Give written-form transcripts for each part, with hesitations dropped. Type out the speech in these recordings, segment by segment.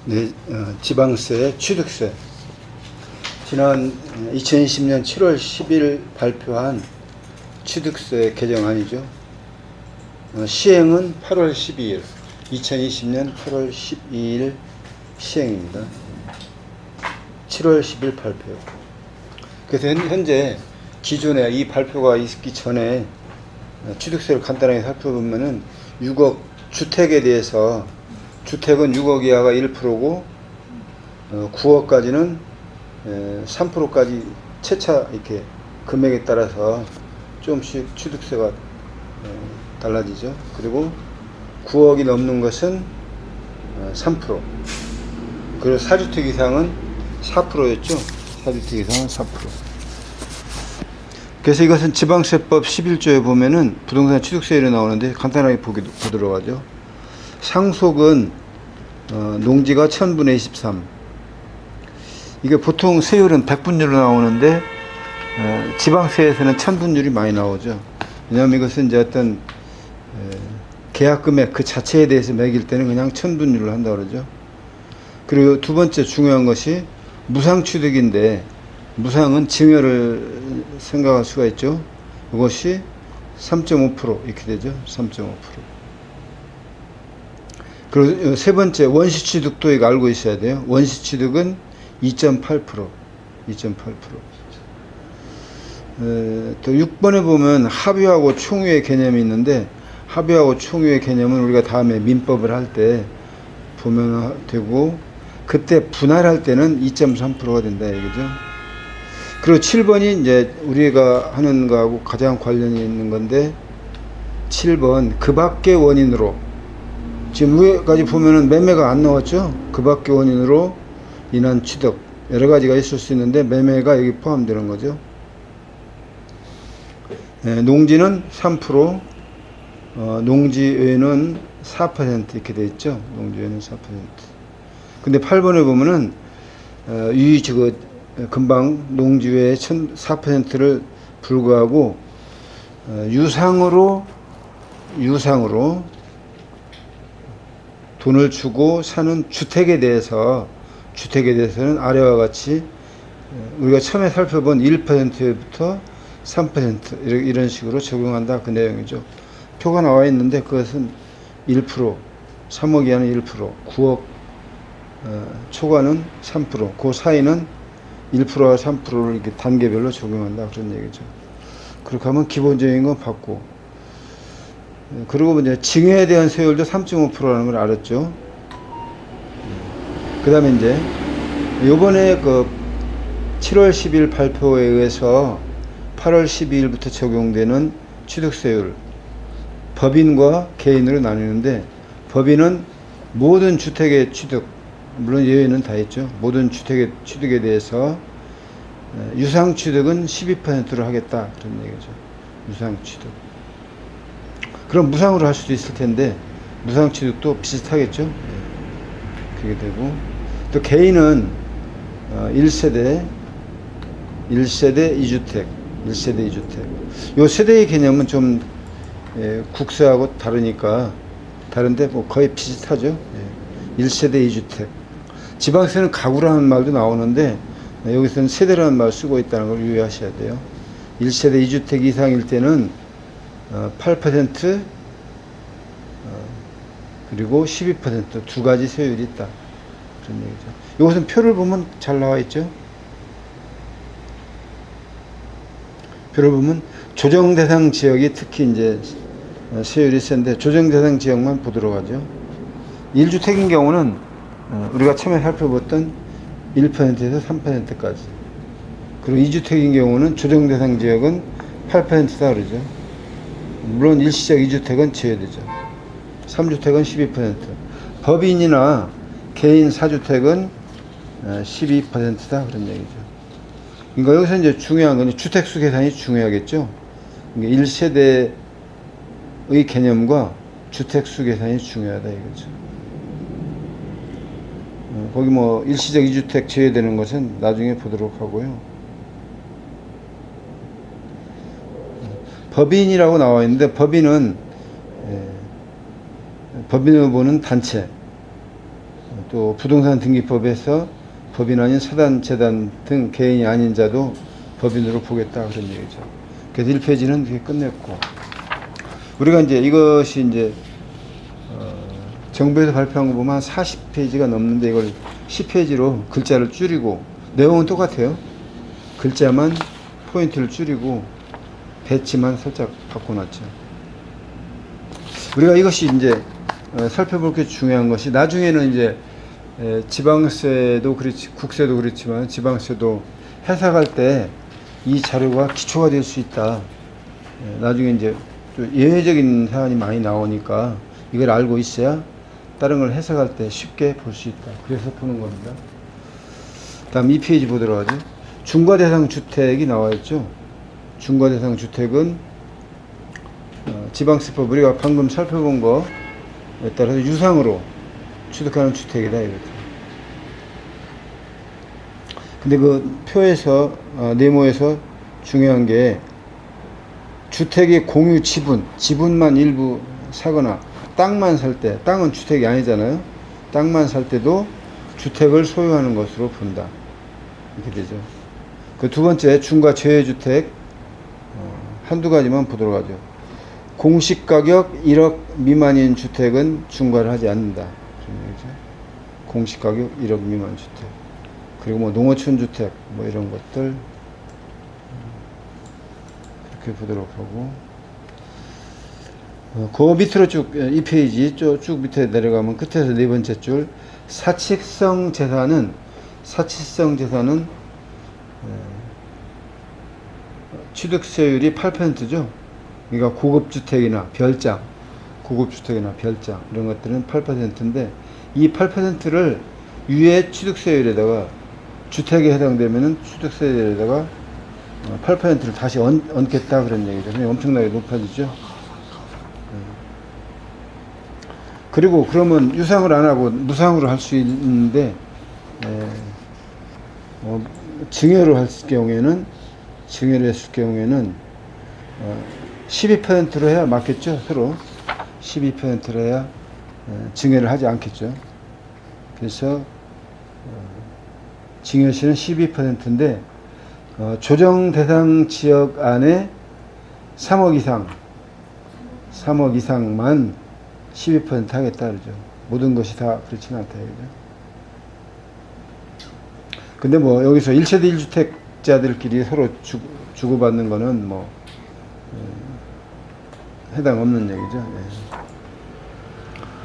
네, 지방세, 취득세. 지난 2020년 7월 10일 발표한 취득세 개정안이죠. 시행은 8월 12일, 2020년 8월 12일 시행입니다. 7월 10일 발표. 그래서 현재 기존에 이 발표가 있기 전에 취득세를 간단하게 살펴보면은 6억 주택에 대해서 주택은 6억 이하가 1%고 9억까지는 3%까지 채차 이렇게 금액에 따라서 조금씩 취득세가 달라지죠. 그리고 9억이 넘는 것은 3%. 그리고 4주택 이상은 4%였죠. 4주택 이상은 4%. 그래서 이것은 지방세법 11조에 보면은 부동산 취득세율이 나오는데 간단하게 보도록 하죠. 상속은 농지가 1000분의 23. 이게 보통 세율은 100분율로 나오는데 지방세에서는 1000분율이 많이 나오죠. 왜냐하면 이것은 이제 어떤 계약금액 그 자체에 대해서 매길 때는 그냥 1000분율로 한다고 그러죠. 그리고 두 번째 중요한 것이 무상취득인데 무상은 증여를 생각할 수가 있죠. 이것이 3.5% 이렇게 되죠. 3.5%. 그리고 세 번째 원시취득도 이거 알고 있어야 돼요. 원시취득은 2.8%. 2.8%. 또 6번에 보면 합유하고 총유의 개념이 있는데 합유하고 총유의 개념은 우리가 다음에 민법을 할 때 보면 되고 그때 분할할 때는 2.3%가 된다 얘기죠. 그리고 7번이 이제 우리가 하는 거하고 가장 관련이 있는 건데 7번 그 밖의 원인으로 지금 위에까지 보면은 매매가 안 나왔죠. 그 밖의 원인으로 인한 취득 여러 가지가 있을 수 있는데 매매가 여기 포함되는 거죠. 농지는 3%, 농지외는 4% 이렇게 돼 있죠. 농지외는 4%. 근데 8번에 보면은 금방 농지외의 4%를 불구하고 유상으로 돈을 주고 사는 주택에 대해서는 아래와 같이 우리가 처음에 살펴본 1%부터 3% 이런 식으로 적용한다 그 내용이죠. 표가 나와 있는데 그것은 1%, 3억 이하는 1%, 9억 초과는 3%, 그 사이는 1%와 3%를 이렇게 단계별로 적용한다 그런 얘기죠. 그렇게 하면 기본적인 건 받고 그리고 이제 증여에 대한 세율도 3.5%라는 걸 알았죠. 그 다음에 이제 요번에 그 7월 10일 발표에 의해서 8월 12일부터 적용되는 취득세율 법인과 개인으로 나뉘는데 법인은 모든 주택의 취득 물론 예외는 다 있죠. 모든 주택의 취득에 대해서 유상취득은 12%로 하겠다 그런 얘기죠. 유상취득. 그럼 무상으로 할 수도 있을 텐데 무상취득도 비슷하겠죠. 그게 되고 또 개인은 1세대 2주택 요 세대의 개념은 좀 국세하고 다른데 뭐 거의 비슷하죠. 1세대 2주택 지방세는 가구라는 말도 나오는데 여기서는 세대라는 말을 쓰고 있다는 걸 유의하셔야 돼요. 1세대 2주택 이상일 때는 8% 그리고 12% 두 가지 세율이 있다 그런 얘기죠. 이것은 표를 보면 잘 나와 있죠. 표를 보면 조정 대상 지역이 특히 이제 세율이 센데 조정 대상 지역만 보도록 하죠. 1주택인 경우는 우리가 처음에 살펴봤던 1%에서 3%까지. 그리고 2주택인 경우는 조정 대상 지역은 8%다 그러죠. 물론 일시적 2주택은 제외되죠. 3주택은 12%. 법인이나 개인 4주택은 12%다 그런 얘기죠. 그러니까 여기서 이제 중요한 건 주택수 계산이 중요하겠죠. 그러니까 1세대의 개념과 주택수 계산이 중요하다 이거죠. 거기 뭐 일시적 2주택 제외되는 것은 나중에 보도록 하고요. 법인이라고 나와 있는데 법인은 법인으로 보는 단체 또 부동산 등기법에서 법인 아닌 사단재단 등 개인이 아닌 자도 법인으로 보겠다 그런 얘기죠. 그래서 1페이지는 이렇게 끝냈고, 우리가 이제 이것이 이제 정부에서 발표한 거 보면 한 40페이지가 넘는데 이걸 10페이지로 글자를 줄이고, 내용은 똑같아요. 글자만 포인트를 줄이고 배치만 살짝 바꿔놨죠. 우리가 이것이 이제 살펴볼 게 중요한 것이, 나중에는 이제 지방세도 그렇지, 국세도 그렇지만 지방세도 해석할 때 이 자료가 기초가 될 수 있다. 나중에 이제 좀 예외적인 사안이 많이 나오니까 이걸 알고 있어야 다른 걸 해석할 때 쉽게 볼 수 있다. 그래서 보는 겁니다. 다음 2페이지 보도록 하죠. 중과대상 주택이 나와 있죠. 중과대상 주택은 지방세법 우리가 방금 살펴본 거에 따라서 유상으로 취득하는 주택이다 이거죠. 근데 그 표에서 네모에서 중요한 게, 주택의 공유 지분만 일부 사거나 땅만 살 때, 땅은 주택이 아니잖아요. 땅만 살 때도 주택을 소유하는 것으로 본다. 이렇게 되죠. 그 두 번째, 중과 제외주택 한두 가지만 보도록 하죠. 공시가격 1억 미만인 주택은 중과를 하지 않는다. 공시가격 1억 미만 주택. 그리고 뭐 농어촌 주택 뭐 이런 것들 이렇게 보도록 하고, 그 밑으로 쭉 2페이지 쭉 밑에 내려가면 끝에서 네 번째 줄, 사칙성 재산은 취득세율이 8%죠. 그러니까 고급주택이나 별장 이런 것들은 8%인데, 이 8%를 유예 취득세율에다가, 주택에 해당되면은 취득세율에다가 8%를 다시 얹겠다 그런 얘기죠. 엄청나게 높아지죠. 그리고 그러면 유상을 안 하고 무상으로 할 수 있는데, 증여를 했을 경우에는 12%로 해야 맞겠죠. 서로 12%로 해야 증여를 하지 않겠죠. 그래서 증여시는 12%인데 조정 대상 지역 안에 3억 이상만 12% 하겠다 그러죠. 모든 것이 다 그렇지는 않다 이거죠. 근데 뭐 여기서 1세대 1주택자들끼리 서로 주고받는 거는 뭐 해당 없는 얘기죠.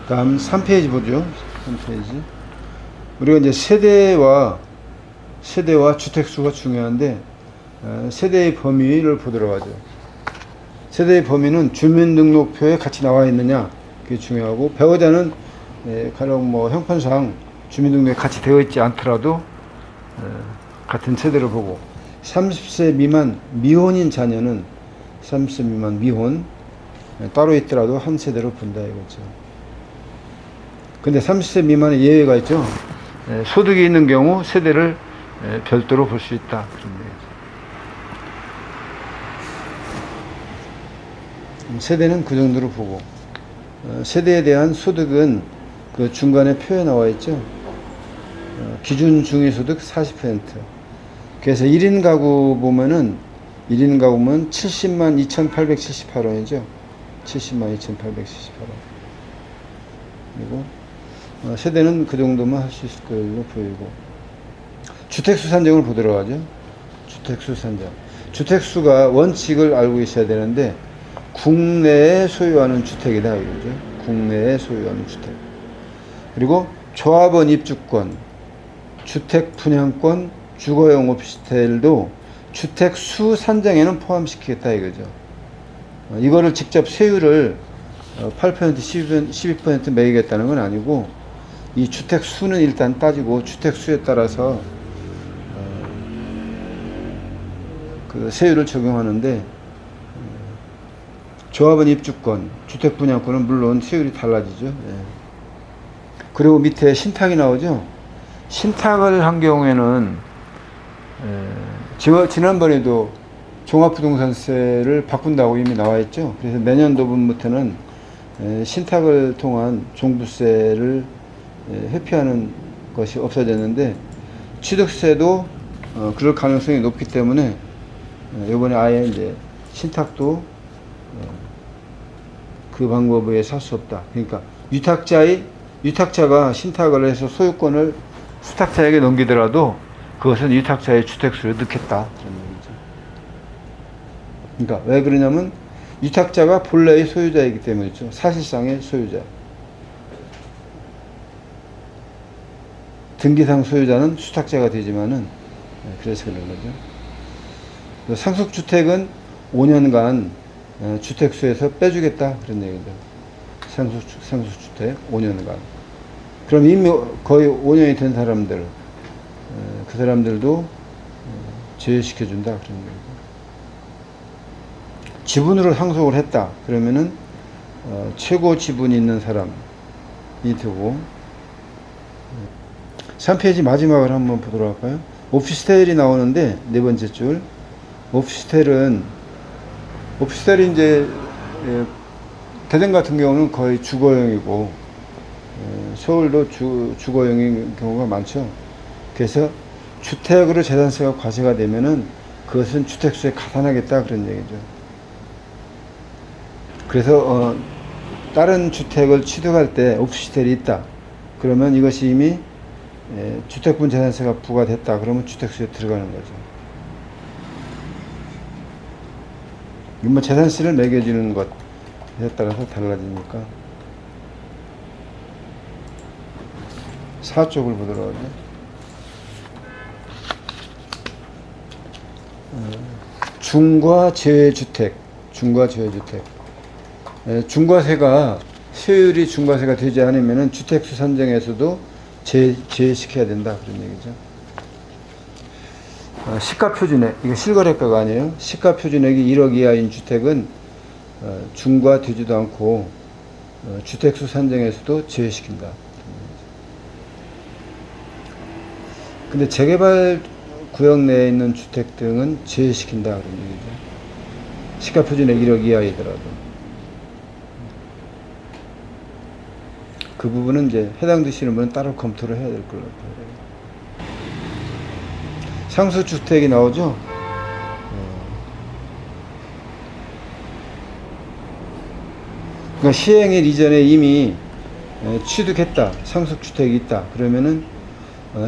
다음 3페이지 보죠. 3페이지. 우리가 이제 세대와 주택수가 중요한데, 세대의 범위를 보도록 하죠. 세대의 범위는 주민등록표에 같이 나와 있느냐, 그게 중요하고, 배우자는 가령 뭐 형편상 주민등록에 같이 되어 있지 않더라도 같은 세대를 보고, 30세 미만 미혼인 자녀는 30세 미만 미혼 따로 있더라도 한 세대로 본다 이거죠. 근데 30세 미만의 예외가 있죠. 소득이 있는 경우 세대를 별도로 볼 수 있다. 세대는 그 정도로 보고, 세대에 대한 소득은 그 중간에 표에 나와 있죠. 기준 중위소득 40%. 그래서 1인 가구 보면은 70만 2,878원이죠. 70만 2,878원. 그리고 세대는 그 정도만 할 수 있을 걸로 보이고, 주택수 산정을 보도록 하죠. 주택수 산정. 주택수가 원칙을 알고 있어야 되는데, 국내에 소유하는 주택이다 이거죠. 국내에 소유하는 주택. 그리고 조합원 입주권, 주택 분양권, 주거용 오피스텔도 주택수 산정에는 포함시키겠다 이거죠. 이거를 직접 세율을 8%, 12% 매기겠다는 건 아니고, 이 주택수는 일단 따지고 주택수에 따라서 그 세율을 적용하는데, 조합원 입주권, 주택 분양권은 물론 세율이 달라지죠. 그리고 밑에 신탁이 나오죠. 신탁을 한 경우에는 지난번에도 종합부동산세를 바꾼다고 이미 나와 있죠. 그래서 내년도부터는 신탁을 통한 종부세를 회피하는 것이 없어졌는데 취득세도 그럴 가능성이 높기 때문에 이번에 아예 이제 신탁도 그 방법에 살 수 없다. 그러니까 유탁자가 신탁을 해서 소유권을 수탁자에게 넘기더라도 그것은 유탁자의 주택수를 넣겠다. 그런 얘기죠. 그러니까 왜 그러냐면 유탁자가 본래의 소유자이기 때문이죠. 사실상의 소유자. 등기상 소유자는 수탁자가 되지만은 그래서 그런 거죠. 상속주택은 5년간 주택수에서 빼주겠다 그런 얘기죠. 상속주택 5년간. 그럼 이미 거의 5년이 된 사람들, 그 사람들도 제외시켜준다 그런 얘기죠. 지분으로 상속을 했다 그러면은 최고 지분이 있는 사람이 되고 3페이지 마지막을 한번 보도록 할까요? 오피스텔이 나오는데 네 번째 줄 오피스텔이 이제 대전 같은 경우는 거의 주거용이고 서울도 주거용인 경우가 많죠. 그래서 주택으로 재산세가 과세가 되면은 그것은 주택수에 가산하겠다 그런 얘기죠. 그래서 다른 주택을 취득할 때 오피스텔이 있다. 그러면 이것이 이미 주택분 재산세가 부과됐다. 그러면 주택수에 들어가는 거죠. 이건 뭐 재산세를 매겨주는 것에 따라서 달라지니까. 4쪽을 보도록 하죠. 중과 제외주택. 중과세가 세율이 중과세가 되지 않으면은 주택수 산정에서도 제외시켜야 된다 그런 얘기죠. 시가표준액 이거 실거래가가 아니에요. 시가표준액이 1억 이하인 주택은 중과되지도 않고 주택수 산정에서도 제외시킨다. 근데 재개발 구역 내에 있는 주택 등은 제외시킨다 그런 얘기죠. 시가표준액 1억 이하이더라도. 그 부분은 이제 해당되시는 분은 따로 검토를 해야 될 걸로 보여요. 상수주택이 나오죠? 그러니까 시행일 이전에 이미 취득했다. 상속주택이 있다. 그러면은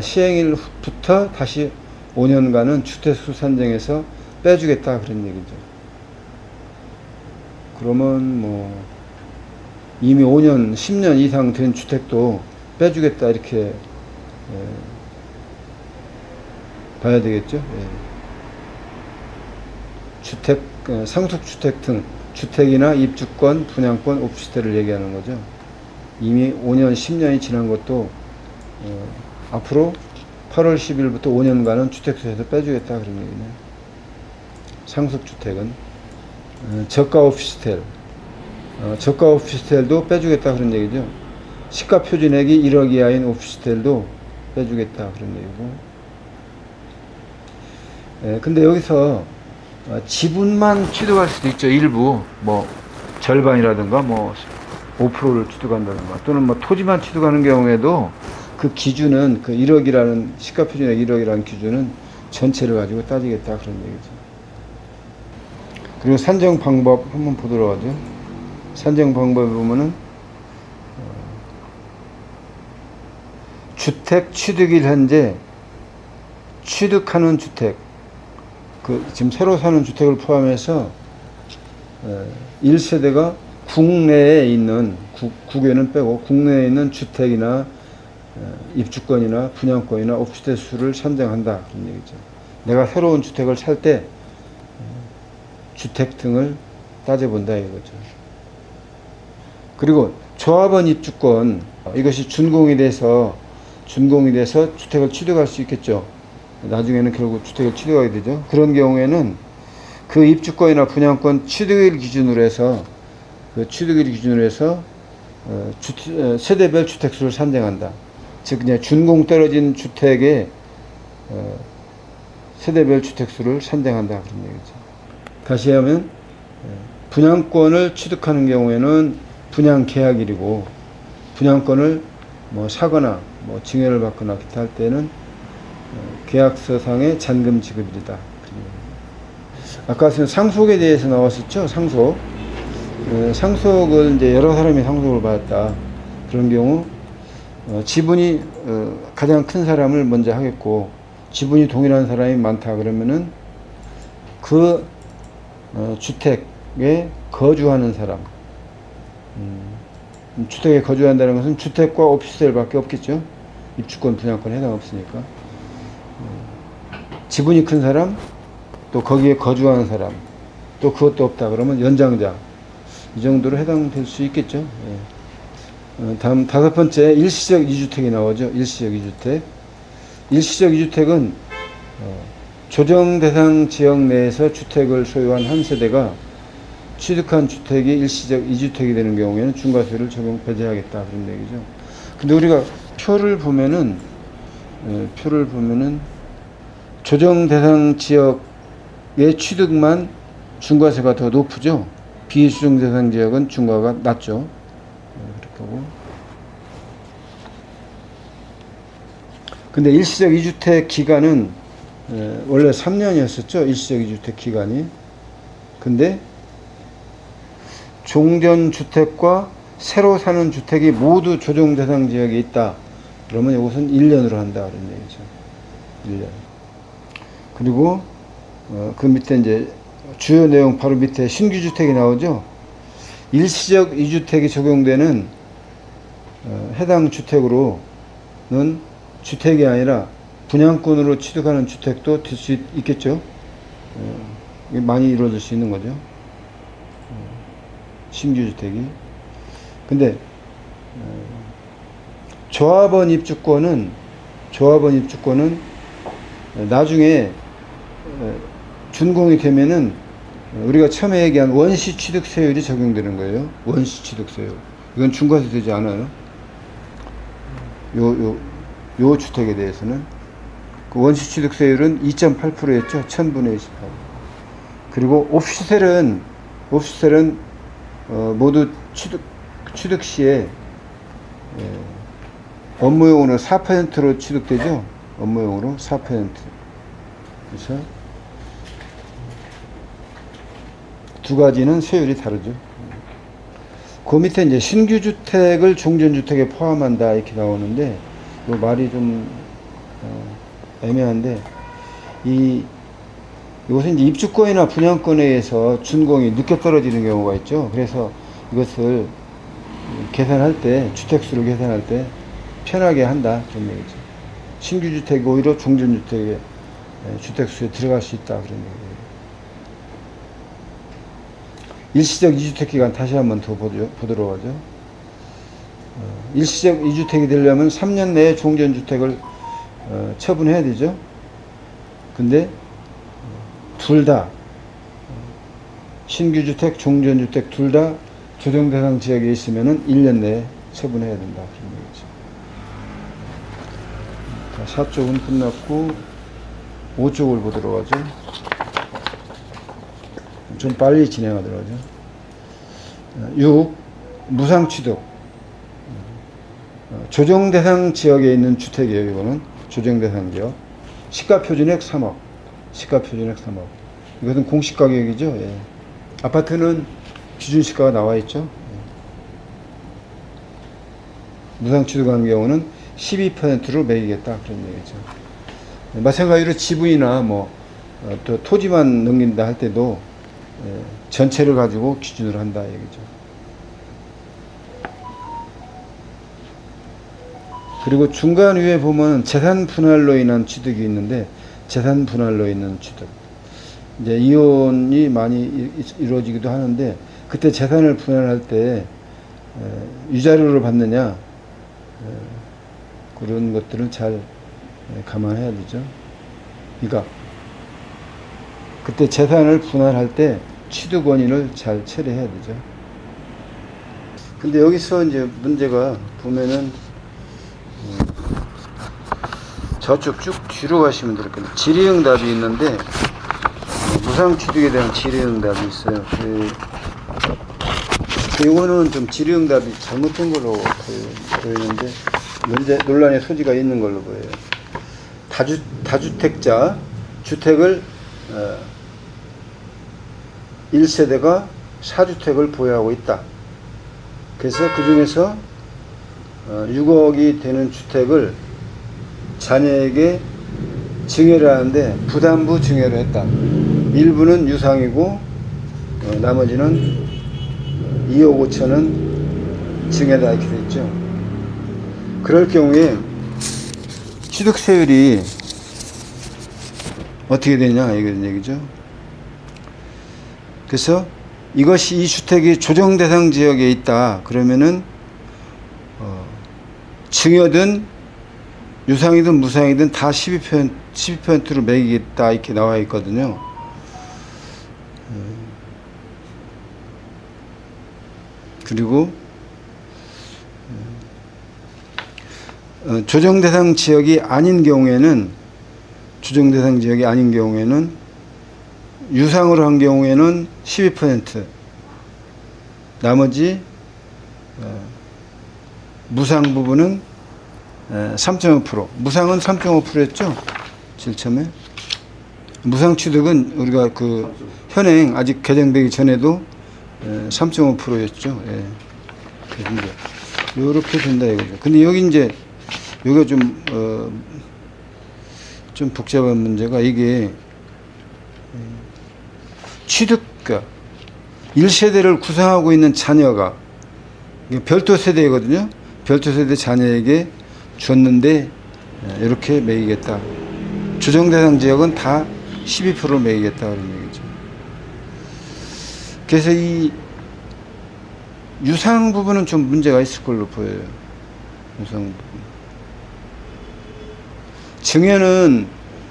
시행일부터 다시 5년간은 주택수 산정에서 빼주겠다. 그런 얘기죠. 그러면 뭐 이미 5년, 10년 이상 된 주택도 빼주겠다 이렇게 봐야 되겠죠. 주택, 상속주택 등 주택이나 입주권, 분양권, 오피스텔을 얘기하는 거죠. 이미 5년, 10년이 지난 것도 앞으로 8월 10일부터 5년간은 주택수에서 빼주겠다 그런 얘기네요. 상속주택은 저가 오피스텔 저가 오피스텔도 빼주겠다 그런 얘기죠. 시가 표준액이 1억 이하인 오피스텔도 빼주겠다 그런 얘기고. 근데 여기서 지분만 취득할 수도 있죠. 일부 뭐 절반이라든가 뭐 5%를 취득한다든가 또는 뭐 토지만 취득하는 경우에도 그 기준은 그 1억이라는 시가 표준액 1억이라는 기준은 전체를 가지고 따지겠다 그런 얘기죠. 그리고 산정 방법 한번 보도록 하죠. 산정 방법에 보면은 주택 취득일 현재 취득하는 주택 지금 새로 사는 주택을 포함해서 1세대가 국내에 있는 국외는 빼고 국내에 있는 주택이나 입주권이나 분양권이나 오피스텔 수를 산정한다 그런 얘기죠. 내가 새로운 주택을 살 때 주택 등을 따져본다 이거죠. 그리고 조합원 입주권 이것이 준공이 돼서 주택을 취득할 수 있겠죠. 나중에는 결국 주택을 취득하게 되죠. 그런 경우에는 그 입주권이나 분양권 취득일 기준으로 해서 세대별 주택수를 산정한다. 즉 그냥 준공 떨어진 주택의 세대별 주택수를 산정한다 그런 얘기죠. 다시 하면 분양권을 취득하는 경우에는 분양 계약일이고 분양권을 뭐 사거나 뭐 징계를 받거나 기타 할 때는 계약서상의 잔금 지급이다. 아까 상속에 대해서 나왔었죠. 상속. 상속을 이제 여러 사람이 상속을 받았다. 그런 경우 지분이 가장 큰 사람을 먼저 하겠고, 지분이 동일한 사람이 많다 그러면은 그 주택에 거주하는 사람, 주택에 거주한다는 것은 주택과 오피스텔밖에 없겠죠. 입주권, 분양권 해당 없으니까. 지분이 큰 사람, 또 거기에 거주하는 사람, 또 그것도 없다 그러면 연장자, 이 정도로 해당될 수 있겠죠. 예. 다음 5번째, 일시적 2주택이 나오죠. 일시적 2주택. 일시적 2주택은 조정 대상 지역 내에서 주택을 소유한 한 세대가 취득한 주택이 일시적 2주택이 되는 경우에는 중과세를 적용 배제하겠다, 그런 얘기죠. 근데 우리가 표를 보면은 조정 대상 지역의 취득만 중과세가 더 높죠. 비조정 대상 지역은 중과가 낮죠. 그렇게 하고. 근데 일시적 2주택 기간은 원래 3년이었었죠. 일시적 2주택 기간이. 근데 종전주택과 새로 사는 주택이 모두 조정 대상 지역에 있다. 그러면 이것은 1년으로 한다. 그런 얘기죠. 1년. 그리고 그 밑에 이제 주요 내용 바로 밑에 신규 주택이 나오죠. 일시적 2주택이 적용되는 해당 주택으로는 주택이 아니라 분양권으로 취득하는 주택도 될 수 있겠죠. 많이 이루어질 수 있는 거죠. 신규 주택이. 근데 조합원 입주권은 나중에 준공이 되면은 우리가 처음에 얘기한 원시 취득세율이 적용되는 거예요. 원시 취득세율. 이건 중과세 되지 않아요. 요 주택에 대해서는. 그 원시 취득세율은 2.8%였죠. 1000분의 28. 그리고 오피스텔은 모두 취득 시에 업무용으로 4%로 취득되죠. 업무용으로 4%. 그렇죠? 두 가지는 세율이 다르죠. 그 밑에 이제 신규 주택을 종전주택에 포함한다 이렇게 나오는데, 이 말이 좀 애매한데, 이것은 이제 입주권이나 분양권에 의해서 준공이 늦게 떨어지는 경우가 있죠. 그래서 이것을 계산할 때, 주택수를 계산할 때 편하게 한다, 그런 얘기죠. 신규 주택이 오히려 종전주택의 주택수에 들어갈 수 있다, 그런 얘기예요. 일시적 2주택 기간 다시 한번 더 보도록 하죠. 일시적 2주택이 되려면 3년 내에 종전주택을 처분해야 되죠. 근데 둘 다 신규주택, 종전주택 둘 다 조정 대상 지역에 있으면은 1년 내에 처분해야 된다, 그런 얘기죠. 4쪽은 끝났고 5쪽을 보도록 하죠. 좀 빨리 진행하도록 하죠. 6. 무상취득. 조정대상 지역에 있는 주택이에요. 이거는 조정대상 지역. 시가표준액 3억. 시가표준액 3억. 이것은 공시가격이죠. 예. 아파트는 기준시가가 나와 있죠. 예. 무상취득한 경우는 12%로 매기겠다, 그런 얘기죠. 마찬가지로 지분이나 또 토지만 넘긴다 할 때도 전체를 가지고 기준으로 한다 얘기죠. 그리고 중간 위에 보면 재산 분할로 인한 취득이 있는데, 재산 분할로 인한 취득. 이제 이혼이 많이 이루어지기도 하는데, 그때 재산을 분할할 때 위자료를 받느냐, 그런 것들은 잘 감안해야 되죠. 그러니까 그때 재산을 분할할 때 취득 원인을 잘 처리해야 되죠. 근데 여기서 이제 문제가 보면은 저쪽 쭉 뒤로 가시면 될 거예요. 질의응답이 있는데 무상취득에 대한 질의응답이 있어요. 이거는 좀 질의응답이 잘못된 걸로 보이는데, 논란의 소지가 있는 걸로 보여요. 다주택자, 주택을 1세대가 4주택을 보유하고 있다. 그래서 그 중에서 6억이 되는 주택을 자녀에게 증여를 하는데 부담부 증여를 했다. 일부는 유상이고 나머지는 2억 5천은 증여다 이렇게 돼 있죠. 그럴 경우에 취득세율이 어떻게 되냐 이런 얘기죠. 그래서 이것이 이 주택이 조정 대상 지역에 있다 그러면은 증여든 유상이든 무상이든 다 12%로 매기겠다 이렇게 나와 있거든요. 그리고 조정 대상 지역이 아닌 경우에는 유상으로 한 경우에는 12%, 나머지 무상 부분은 3.5%, 무상은 3.5%였죠? 제일 처음에. 무상 취득은 우리가 그 현행 아직 개정되기 전에도 3.5%였죠. 예. 그래서 이제 요렇게 된다 이거죠. 근데 여기 이제 여기가 좀 복잡한 문제가 이게 취득가 1세대를 구성하고 있는 자녀가 별도 세대거든요. 별도 세대 자녀에게 줬는데 이렇게 매기겠다. 조정 대상 지역은 다 12% 매기겠다 그런 얘기죠. 그래서 이 유상 부분은 좀 문제가 있을 걸로 보여요. 유상 부분.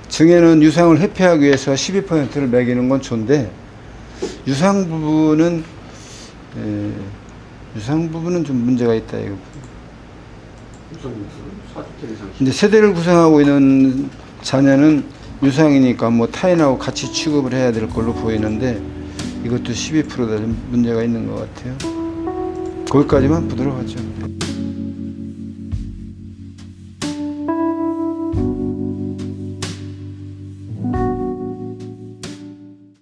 증여는 유상을 회피하기 위해서 12%를 매기는 건 좋은데 유상 부분은 좀 문제가 있다 이거. 근데 세대를 구성하고 있는 자녀는 유상이니까 뭐 타인하고 같이 취급을 해야 될 걸로 보이는데 이것도 12%다 좀 문제가 있는 것 같아요. 거기까지만 보도록 하죠.